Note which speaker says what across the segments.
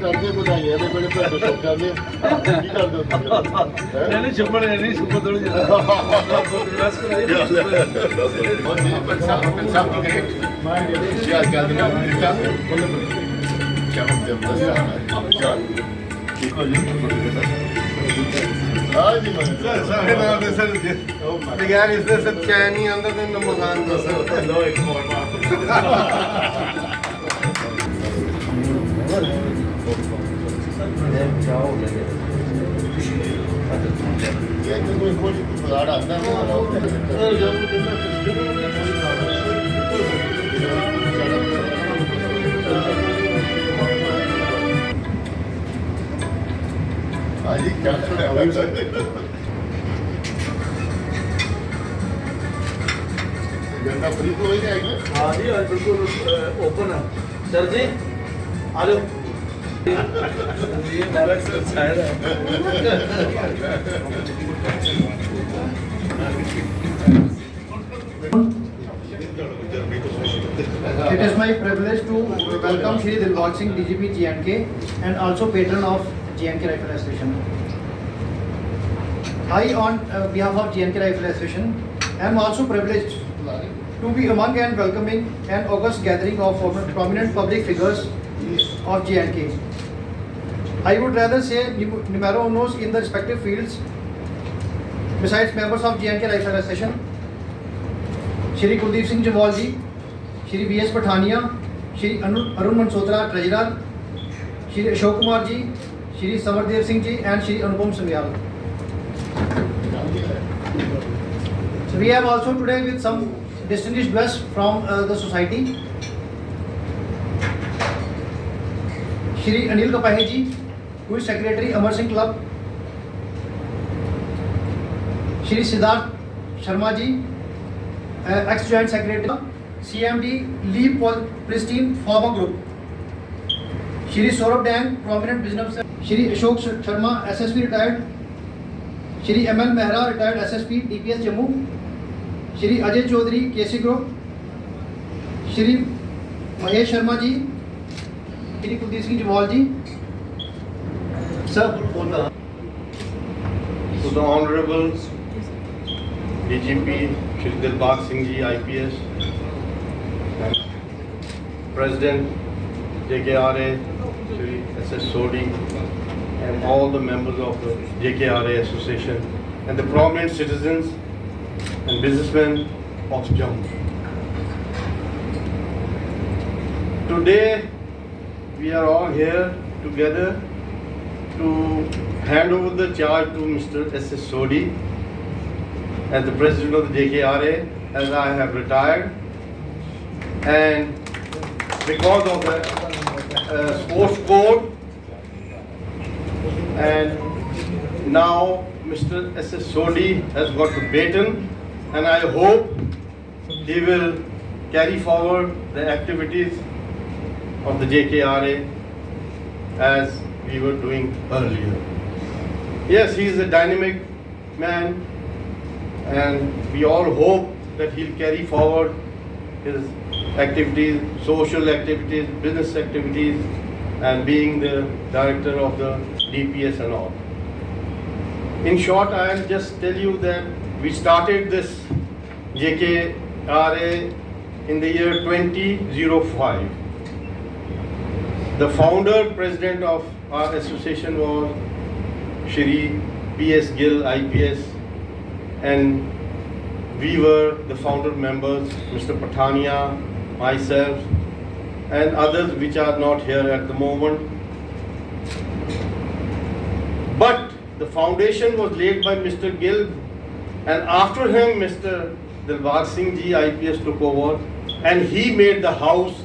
Speaker 1: ਕਰਦੇ ਵਧਾਈਆਂ ਦੇ ਬੜੇ ਭੇਡ ਸ਼ੌਕ ਕਰਦੇ ਕੀ ਕਰਦੇ ਹੋ
Speaker 2: ਨਹੀਂ ਛੁਪੜ ਨਹੀਂ ਛੁਪੜ ਥੋੜੀ ਜਿਹੀ ਰਿਵੈਸ ਕਰਾਈ
Speaker 1: Ya geldim ben. Hadi
Speaker 3: यार इसने सब चैन ही अंदर तो मकान का सर
Speaker 1: गंदा फ्री तो हो जाएगा।
Speaker 2: हाँ जी आज बिल्कुल ओपन है सर जी आ जाओ ये हमारा सर शायर है
Speaker 4: It is my privilege to welcome Shri Dilbagh Singh, DGP J&K, and also patron of J&K Rifle Association. I, on behalf of J&K Rifle Association, am also privileged to be among and welcoming an august gathering of prominent public figures of J&K. I would rather say numero unos in the respective fields, besides members of J&K Rifle Association, Shri Kuldeep Singh Jawal ji, Shri V.S. Pathania, Shri Arun Mansotra, Treasurer, Shri Ashok Kumar ji, Shri Samardev Singh ji, and Shri Anupam Samyal. So we have also today with some distinguished guests from the society. Shri Anil Kapahe ji, who is Secretary Amar Singh Club. Shri Siddharth Sharma ji, ex-joint secretary, CMD Lee Pristine Pharma Group. Shri Saurabh Dang, prominent businessman. Shri Ashok Sharma, SSP retired. Shri ML Mehra, retired SSP, DPS Jammu. Shri Ajay Chaudhary, KC Group. Shri Mahesh Sharma ji, Shri Kuldeep Singh Jawal ji. Sir,
Speaker 3: to the Honorable DGP Shri Dilbagh Singh ji IPS, President JKRA Shri SS Sodhi, and all the members of the JKRA Association and the prominent citizens and businessmen of Jammu. Today we are all here together to hand over the charge to Mr. SS Sodhi as the President of the JKRA, as I have retired, and because of the sports code, and now Mr. SS Sodhi has got the baton, and I hope he will carry forward the activities of the JKRA as we were doing earlier. Yes, he is a dynamic man, and we all hope that he'll carry forward his activities, social activities, business activities, and being the director of the DPS and all. In short, I'll just tell you that we started this JKRA in the year 2005. The founder president of our association was Shri P.S. Gill IPS, and we were the founder members, Mr. Pathania, myself, and others which are not here at the moment. But the foundation was laid by Mr. Gill, and after him Mr. Dilbagh Singh ji IPS took over, and he made the house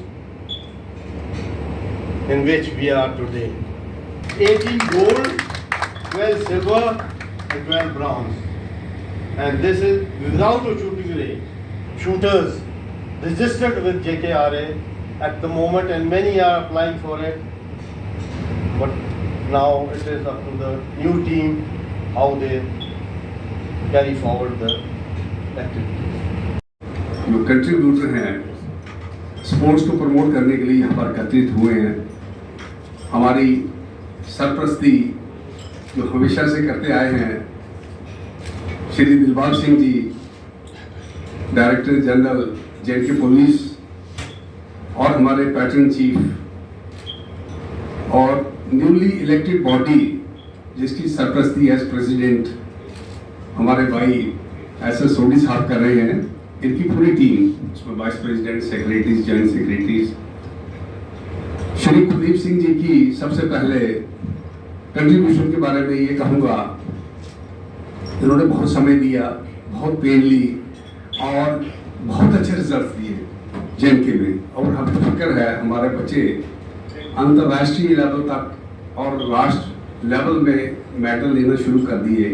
Speaker 3: in which we are today. 18 gold, 12 silver, and 12 bronze. And this is without a shooting range. Shooters registered with JKRA at the moment, and many are applying for it. But now it is up to the new team how they carry forward the activity.
Speaker 5: जो contributor हैं sports को promote करने के लिए यहाँ पर एकत्रित हुए हैं, हमारी सरपरस्ती जो हमेशा से करते आए हैं Shri Dilbag Singh ji, director general JNK police, और हमारे पैटर्न चीफ और न्यूली इलेक्टेड बॉडी जिसकी सरपरस्ती एज प्रेसिडेंट हमारे भाई एसएस सोडी साहब कर रहे हैं, इनकी पूरी टीम, उसमें vice president, secretaries, joint secretaries, Shri Kuldeep Singh ji की सबसे पहले कंट्रीब्यूशन के बारे में ये कहूँगा, इन्होंने बहुत समय दिया, बहुत पेन ली और बहुत अच्छे रिजल्ट दिए जेएनके में, और हमें फिक्र है हमारे बच्चे अंतर्राष्ट्रीय लेवल तक और राष्ट्र लेवल में मेडल लेना शुरू कर दिए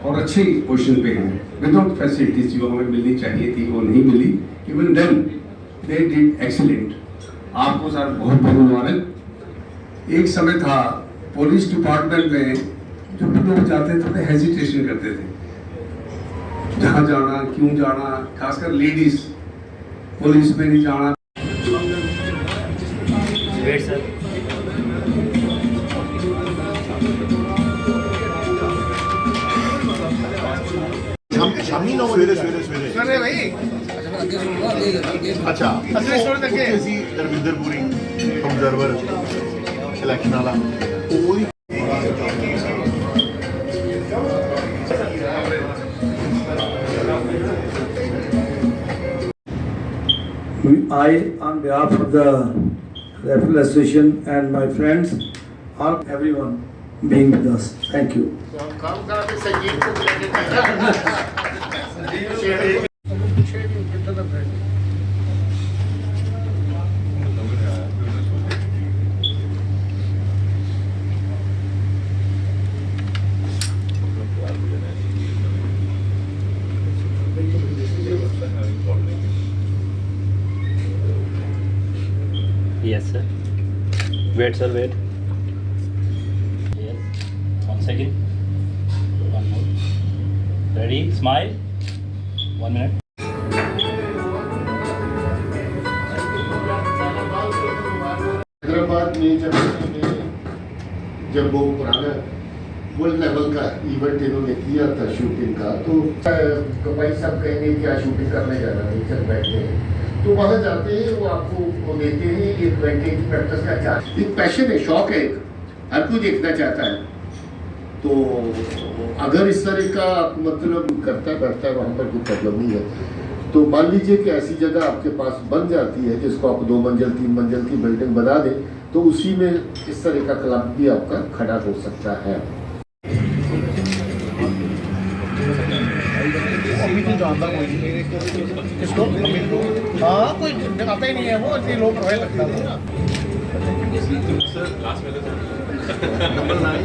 Speaker 5: और अच्छी पोजीशन पे हैं। विदाउट फैसिलिटीज जो हमें मिलनी चाहिए थी वो नहीं मिली, even then they did excellent. आपको सर बहुत बहुत मुबारक। एक समय था पुलिस डिपार्टमेंट में जो भी लोग जाते थे तो हेजिटेशन करते थे, जहाँ जाना, क्यों जाना, खासकर लेडीज पुलिस में नहीं जाना।
Speaker 1: शामी 9 बजे सवेरे भाई। अच्छा दरविंदरपुरी ऑब्जर्वर इलेक्शन वाला
Speaker 2: I, on behalf of the Rifle Association and my friends, all everyone being with us. Thank you.
Speaker 1: काम करा के संजीव को लेके
Speaker 6: Yes, sir. Wait, sir, wait. Yes. 1 second. One more. Ready? Smile. 1 minute.
Speaker 1: Hyderabad में जब वो पुराना वर्ल्ड लेवल का इवेंट इन्होंने किया था शूटिंग का, तो भाई सब कहेंगे क्या शूटिंग करने जाना है, चल बैठते हैं। तो वहाँ जाते हैं, वो आपको वो देते हैं 1 घंटे की प्रैक्टिस का चार्ज। एक पैशन है, शौक है, हर कोई देखना चाहता है। तो अगर इस तरह का मतलब करता है वहाँ पर कोई प्रॉब्लम नहीं है। तो मान लीजिए कि ऐसी जगह आपके पास बन जाती है जिसको आप 2 मंजिल 3 मंजिल की बिल्डिंग बना दें, तो उसी में इस तरह का क्लब भी आपका खड़ा हो सकता है।
Speaker 4: किसको? हाँ, कोई आता ही नहीं है, वो इतने लोग रहे लगता है।
Speaker 3: Number 9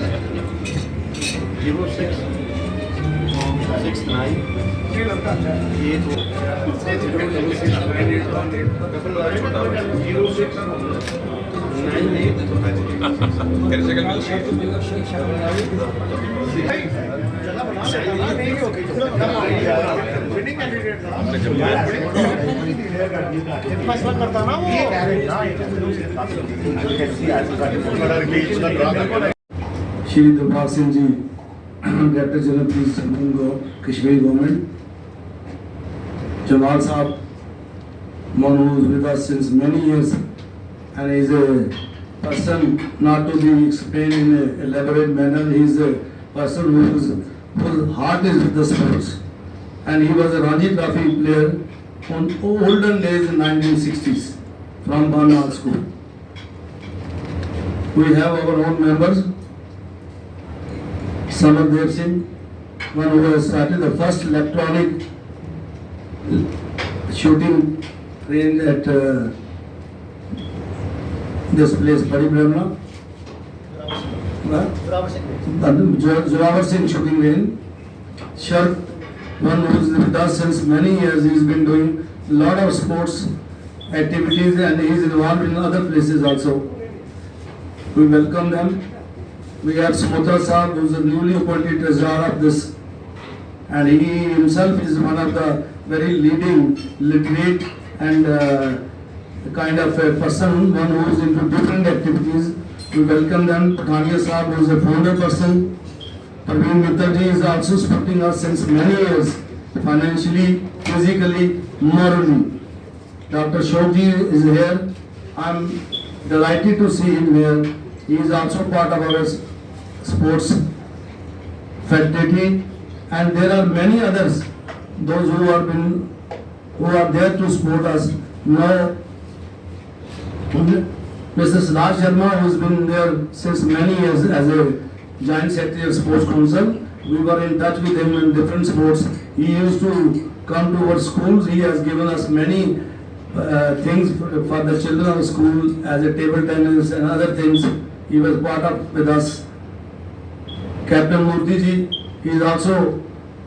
Speaker 3: 06 69
Speaker 4: फैसला करता ना वो।
Speaker 2: Shri Dilbag Singh ji, Director General Police, Kashmir Government. Jamal Saab, one who is with us since many years and is a person not to be explained in an elaborate manner. He is a person whose heart is with the sports. And he was a Ranji Trophy player on olden days in 1960s from Barnard School. We have our own members. Samardev Singh, one who has started the first electronic shooting range at this place, Badi Brahma. Zorawar Singh shooting range. Shark, one who is with us since many years. He has been doing a lot of sports activities and he is involved in other places also. We welcome them. We have Sumatra Saab, who is the newly appointed treasurer of this, and he himself is one of the very leading literate and kind of a person, one who is into different activities. We welcome them. Pathania Saab, who is a founder person. Praveen Mittal is also supporting us since many years, financially, physically, morally. Dr. Shobji is here. I'm delighted to see him here. He is also part of our sports fraternity, and there are many others, those who are there to support us. Now, Mrs. Raj Sharma, who has been there since many years as a Joint Secretary of Sports Council, we were in touch with him in different sports. He used to come to our schools. He has given us many things for the children of school as a table tennis and other things. He was part of with us. Captain Murthy ji, he is also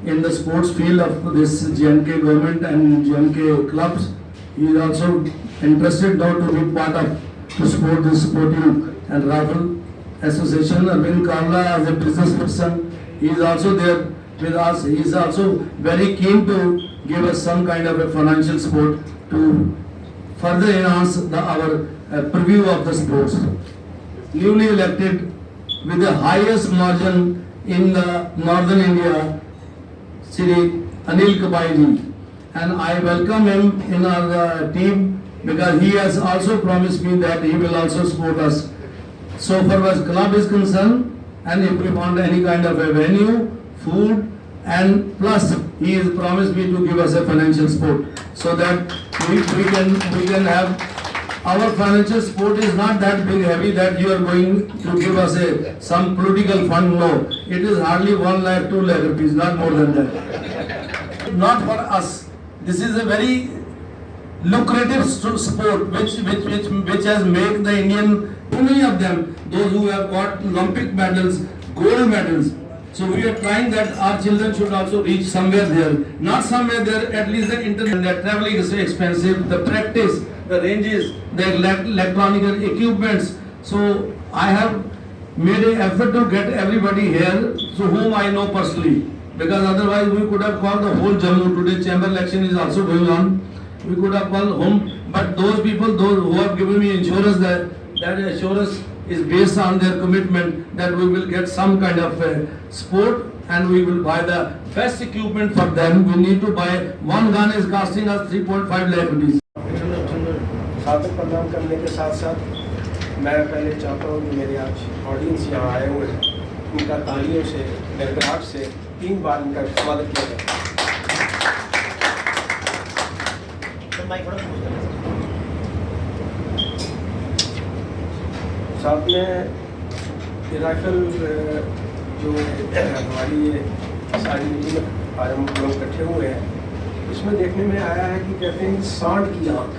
Speaker 2: in the sports field of this JNK government and JNK clubs. He is also interested now to be part of to support this sporting and raffle association. Arvind Kavla as a business person, he is also there with us. He is also very keen to give us some kind of a financial support to further enhance our preview of the sports. Newly elected with the highest margin in the northern India, Shri Anil Kabaiji, and I welcome him in our team because he has also promised me that he will also support us. So far as club is concerned, and if we want any kind of a venue, food, and plus he has promised me to give us a financial support so that we can have. Our financial support is not that big heavy that you are going to give us some political fund. No, it is hardly 1 lakh, 2 lakh rupees, not more than that. Not for us. This is a very lucrative sport which has made the Indian, too many of them, those who have got Olympic medals, gold medals. So we are trying that our children should also reach somewhere there. Not somewhere there, at least the internet. Traveling is so expensive, the practice, the ranges, the electronic equipments. So I have made an effort to get everybody here, to whom I know personally. Because otherwise we could have called the whole Jammu. Today chamber election is also going on. We could have called home, but those people, those who have given me insurance, that assurance is based on their commitment that we will get some kind of support and we will buy the best equipment for them. We need to buy, one gun is costing us 3.5 lakh rupees.
Speaker 7: सादर प्रदान करने के साथ साथ मैं पहले चाहता हूँ कि मेरे आज ऑडियंस यहाँ आए हुए हैं, उनका तालियों से, गड़गड़ाहट से 3 बार उनका स्वागत किया जाए। साथ में ये राइफल जो हमारी ये सारी मीटिंग आज हम लोग इकट्ठे हुए हैं, इसमें देखने में आया है कि कहते हैं सांड की आँख।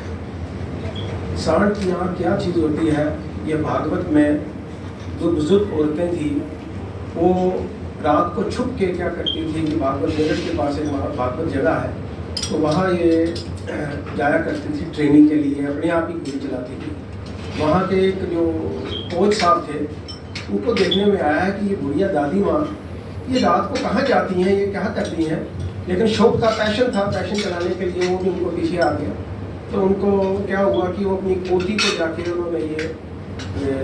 Speaker 7: सांड की आँख क्या चीज़ होती है? ये भागवत में जो बुजुर्ग औरतें थी वो रात को छुप के क्या करती थी कि भागवत नगर के पास एक भागवत जगह है, तो वहाँ ये जाया करती थी ट्रेनिंग के लिए, अपने आप ही गोली चलाती थी। वहाँ के एक जो कोच साहब थे, उनको देखने में आया है कि ये बुढ़िया दादी माँ ये रात को कहाँ जाती हैं, ये क्या करती हैं, लेकिन शौक था, पैशन था, पैशन चलाने के लिए वो भी उनको पीछे आ गया। तो उनको क्या हुआ कि वो अपनी पोती को जाके उन्होंने ये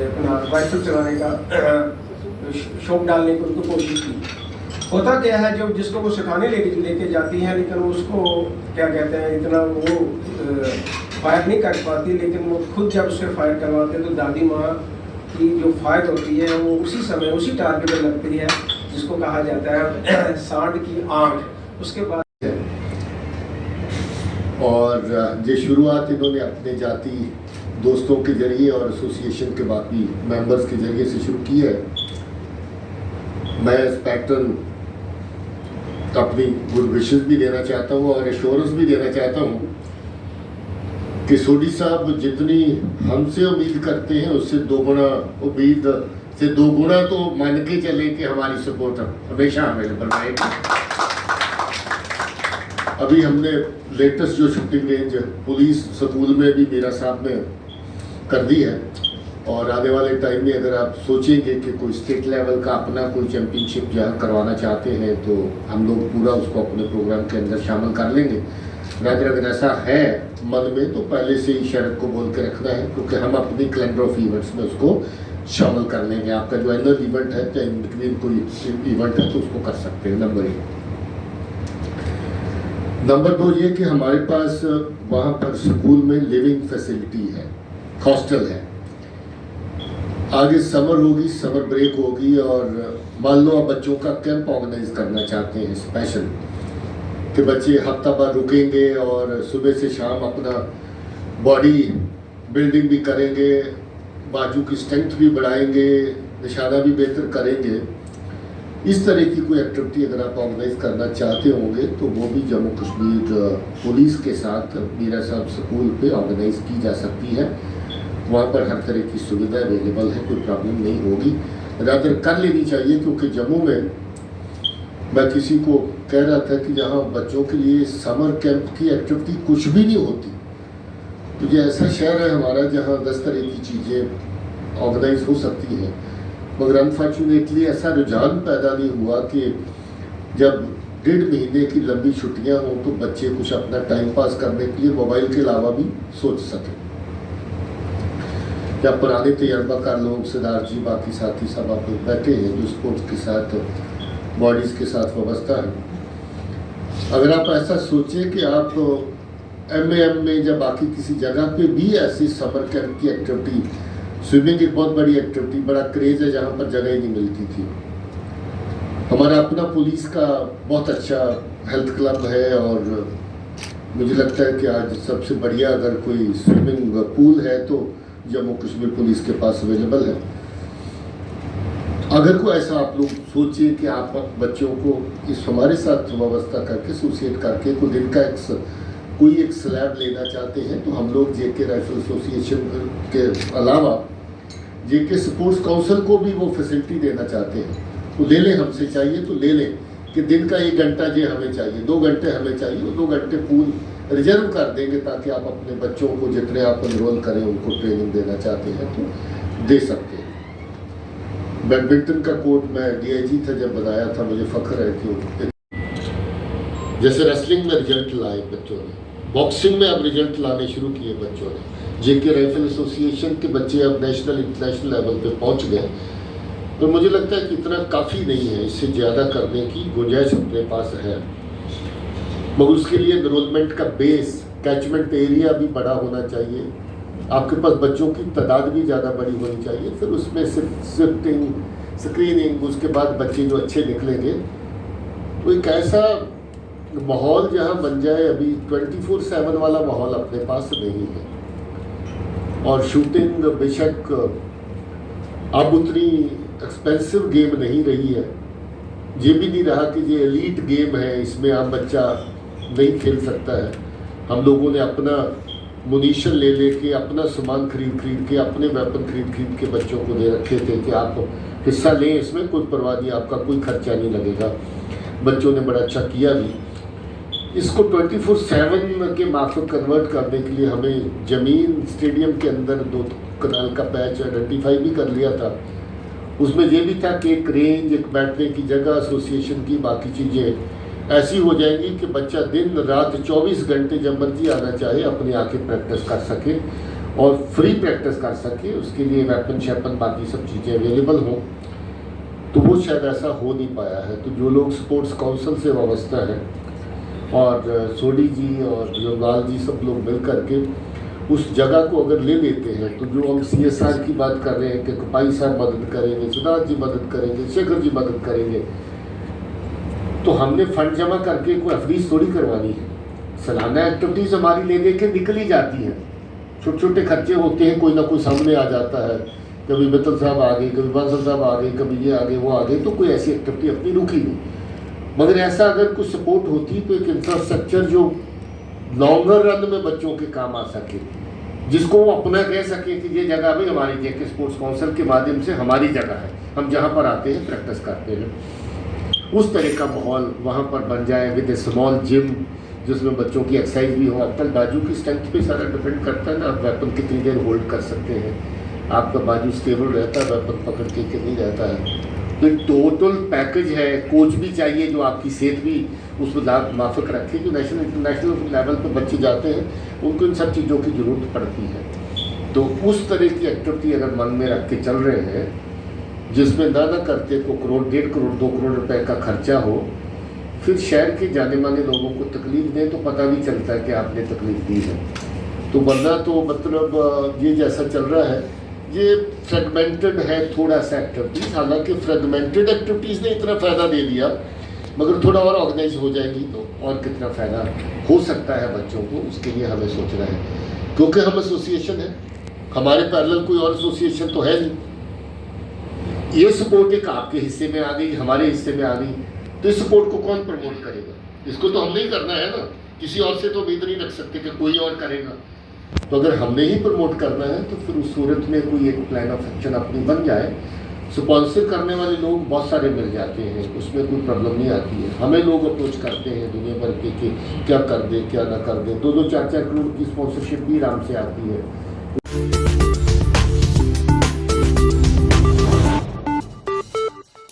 Speaker 7: अपना राइफल चलाने का शौक डालने की उनको कोशिश की। होता क्या है, जब जिसको वो सिखाने लेके जाती हैं, लेकिन उसको क्या कहते हैं इतना वो फायर नहीं कर पाती, लेकिन वो खुद जब उससे फायर करवाते हैं तो दादी माँ की जो फायर होती है वो उसी समय उसी टारगेट पर लगती है, जिसको कहा जाता है सांड की आँख। उसके बाद
Speaker 1: और ये शुरुआत इन्होंने अपने जाति दोस्तों के जरिए और एसोसिएशन के बाकी मेंबर्स के जरिए से शुरू की है। मैं इस पैटर्न अपनी गुड विशेस भी देना चाहता हूँ और एश्योरेंस भी देना चाहता हूँ कि सोडी साहब जितनी हमसे उम्मीद करते हैं उससे 2 गुना उम्मीद से 2 गुना तो मान के चले कि हमारी सपोर्ट हमेशा अवेलेबल रहेगी। अभी हमने लेटेस्ट जो शूटिंग रेंज पुलिस स्कूल में भी मेरा साहब ने कर दी है, और आने वाले टाइम में अगर आप सोचेंगे कि कोई स्टेट लेवल का अपना कोई चैम्पियनशिप जहाँ करवाना चाहते हैं तो हम लोग पूरा उसको अपने प्रोग्राम के अंदर शामिल कर लेंगे। अगर ऐसा है मन में तो पहले से ही शरद को बोल के रखना है, क्योंकि हम अपनी कैलेंडर ऑफ इवेंट्स में उसको शामिल कर लेंगे। आपका जो एनुअल इवेंट है चाहे इन बिटवीन कोई इवेंट है तो उसको कर सकते हैं। नंबर 1। नंबर 2 ये कि हमारे पास वहाँ पर स्कूल में लिविंग फैसिलिटी है, हॉस्टल है। आगे समर होगी, समर ब्रेक होगी और मान लो आप बच्चों का कैंप ऑर्गेनाइज करना चाहते हैं स्पेशल, कि बच्चे हफ्ता भर रुकेंगे और सुबह से शाम अपना बॉडी बिल्डिंग भी करेंगे, बाजू की स्ट्रेंथ भी बढ़ाएंगे, निशाना भी बेहतर करेंगे। इस तरह की कोई एक्टिविटी अगर आप ऑर्गेनाइज करना चाहते होंगे तो वो भी जम्मू कश्मीर पुलिस के साथ मीरा साहब स्कूल पे ऑर्गेनाइज की जा सकती है। वहाँ पर हर तरह की सुविधा अवेलेबल है, कोई प्रॉब्लम नहीं होगी। रादर कर लेनी चाहिए, क्योंकि जम्मू में मैं किसी को कह रहा था कि जहाँ बच्चों के लिए समर कैंप की एक्टिविटी कुछ भी नहीं होती, तो ये ऐसा शहर है हमारा जहाँ 10 तरह की चीज़ें ऑर्गेनाइज हो सकती हैं। मगर अनफॉर्चुनेटली ऐसा रुझान पैदा नहीं हुआ कि जब 1.5 महीने की लंबी छुट्टियाँ हों तो बच्चे कुछ अपना टाइम पास करने के लिए मोबाइल के अलावा भी सोच सकें। या पुराने तजर्बाकार लोग, सिद्धार्थ जी, बाकी साथी सब आप लोग बैठे हैं जो स्पोर्ट्स के साथ, बॉडीज़ के साथ वाबस्ता है। अगर आप ऐसा सोचें कि आप MAM में या बाकी किसी जगह पे भी ऐसी समर कैंप की एक्टिविटी, स्विमिंग एक बहुत बड़ी एक्टिविटी, बड़ा क्रेज़ है जहाँ पर जगह ही नहीं मिलती थी। हमारा अपना पुलिस का बहुत अच्छा हेल्थ क्लब है और मुझे लगता है कि आज सबसे बढ़िया अगर कोई स्विमिंग पूल है तो जम्मू कश्मीर पुलिस के पास अवेलेबल है। अगर कोई ऐसा आप लोग सोचिए कि आप बच्चों को इस हमारे साथ व्यवस्था करके एसोसिएट करके कोई दिन का कोई एक स्लैब लेना चाहते हैं तो हम लोग JK राइफल एसोसिएशन के अलावा JK स्पोर्ट्स काउंसिल को भी वो फैसिलिटी देना चाहते हैं तो ले लें, हमसे चाहिए तो ले लें कि दिन का 1 घंटा जो हमें चाहिए, 2 घंटे हमें चाहिए, वो 2 घंटे पूल रिजर्व कर देंगे ताकि आप अपने बच्चों को जितने आप एनरोल करें उनको ट्रेनिंग देना चाहते हैं तो दे सकते हैं। बैडमिंटन का कोर्ट मैं DIG था जब बनाया था, मुझे फख्र है कि जैसे रेसलिंग में रिजल्ट लाए बच्चों ने, बॉक्सिंग में अब रिजल्ट लाने शुरू किए बच्चों ने। JK राइफल एसोसिएशन के बच्चे अब नेशनल इंटरनेशनल लेवल पे पहुंच गए। तो मुझे लगता है कि इतना काफ़ी नहीं है, इससे ज़्यादा करने की गुंजाइश अपने पास है। मगर उसके लिए एनरोलमेंट का बेस, कैचमेंट एरिया भी बड़ा होना चाहिए, आपके पास बच्चों की तादाद भी ज़्यादा बड़ी होनी चाहिए। फिर उसमें सिफ्टिंग, स्क्रीनिंग, उसके बाद बच्चे जो अच्छे निकलेंगे तो एक ऐसा माहौल जहाँ बन जाए। अभी 24/7 वाला माहौल अपने पास नहीं है और शूटिंग बेशक अब उतनी एक्सपेंसिव गेम नहीं रही है, ये भी नहीं रहा कि ये एलीट गेम है, इसमें आप बच्चा नहीं खेल सकता है। हम लोगों ने अपना मुनीशन ले लेके, अपना सामान खरीद के, अपने वेपन खरीद के बच्चों को दे रखे थे कि आप हिस्सा लें, इसमें कोई परवाह नहीं, आपका कोई खर्चा नहीं लगेगा। बच्चों ने बड़ा अच्छा किया भी। इसको 24/7 के मार्फत कन्वर्ट करने के लिए हमें ज़मीन स्टेडियम के अंदर 2 कनाल का पैच आइडेंटिफाई भी कर लिया था। उसमें ये भी था कि एक रेंज, एक बैठने की जगह, एसोसिएशन की बाकी चीज़ें ऐसी हो जाएंगी कि बच्चा दिन रात 24 घंटे जब मर्जी आना चाहे अपनी आके प्रैक्टिस कर सके और फ्री प्रैक्टिस कर सके। उसके लिए वेपन शैपन बाकी सब चीज़ें अवेलेबल हों, तो वो शायद ऐसा हो नहीं पाया है। तो जो लोग स्पोर्ट्स काउंसिल से वाबस्ता है और सोडी जी और योगाल जी सब लोग मिल करके उस जगह को अगर ले लेते हैं तो जो हम CSR की बात कर रहे हैं कि कपाई साहब मदद करेंगे, सिद्धार्थ जी मदद करेंगे, शेखर जी मदद करेंगे, तो हमने फंड जमा करके कोई अफरीज थोड़ी करवानी है। सालाना एक्टिविटीज़ हमारी ले लेके निकली जाती हैं, छोटे छोटे खर्चे होते हैं, कोई ना कोई सामने आ जाता है, कभी मित्तल साहब आ गए, कभी बांसल साहब आ गए, कभी ये आ गए, वो आ गए, तो कोई ऐसी एक्टिविटी अपनी रुकी नहीं। मगर ऐसा अगर कुछ सपोर्ट होती तो एक इंफ्रास्ट्रक्चर जो लॉन्गर रन में बच्चों के काम आ सके, जिसको वो अपना कह सके कि ये जगह भी हमारी JK स्पोर्ट्स काउंसिल के माध्यम से हमारी जगह है, हम जहाँ पर आते हैं प्रैक्टिस करते हैं, उस तरह का माहौल वहाँ पर बन जाए विद ए स्मॉल जिम जिसमें बच्चों की एक्सरसाइज भी हो। आजकल बाजू की स्ट्रेंथ पे सारा डिपेंड करता है ना, आप वेपन कितनी देर होल्ड कर सकते हैं, आपका बाजू स्टेबल रहता है, वेपन पकड़ के नहीं रहता है। तो एक टोटल पैकेज है, कोच भी चाहिए जो आपकी सेहत भी उसमें माफक रखे। जो नेशनल इंटरनेशनल लेवल पर बच्चे जाते हैं उनको इन सब चीज़ों की ज़रूरत पड़ती है। तो उस तरह की एक्टिविटी अगर मन में रख के चल रहे हैं जिसमें ना करते को करोड़, 1.5 करोड़, 2 करोड़ रुपए का खर्चा हो, फिर शहर के जाने माने लोगों को तकलीफ दें तो पता नहीं चलता कि आपने तकलीफ दी है। तो वरना तो मतलब ये जैसा चल रहा है ये फ्रेगमेंटेड है थोड़ा सा एक्टिविटीज़। हालांकि फ्रेगमेंटेड एक्टिविटीज़ ने इतना फ़ायदा दे दिया, मगर थोड़ा और ऑर्गेनाइज हो जाएगी तो और कितना फ़ायदा हो सकता है बच्चों को, उसके लिए हमें सोचना है। क्योंकि हम एसोसिएशन है, हमारे पैरेलल कोई और एसोसिएशन तो है नहीं। ये सपोर्ट एक आपके हिस्से में आ गई, हमारे हिस्से में आ गई, तो इस सपोर्ट को कौन प्रमोट करेगा? इसको तो हमने ही करना है ना, किसी और से तो उम्मीद नहीं रख सकते कि कोई और करेगा। तो अगर हमने ही प्रमोट करना है तो फिर उस सूरत में कोई एक प्लान ऑफ एक्शन अपनी बन जाए। स्पॉन्सर करने वाले लोग बहुत सारे मिल जाते हैं, उसमें कोई प्रॉब्लम नहीं आती है। हमें लोग अप्रोच करते हैं दुनिया भर के कि क्या कर दे क्या ना कर दे, 2-2, 4-4 करोड़ की स्पॉन्सरशिप भी आराम से आती है।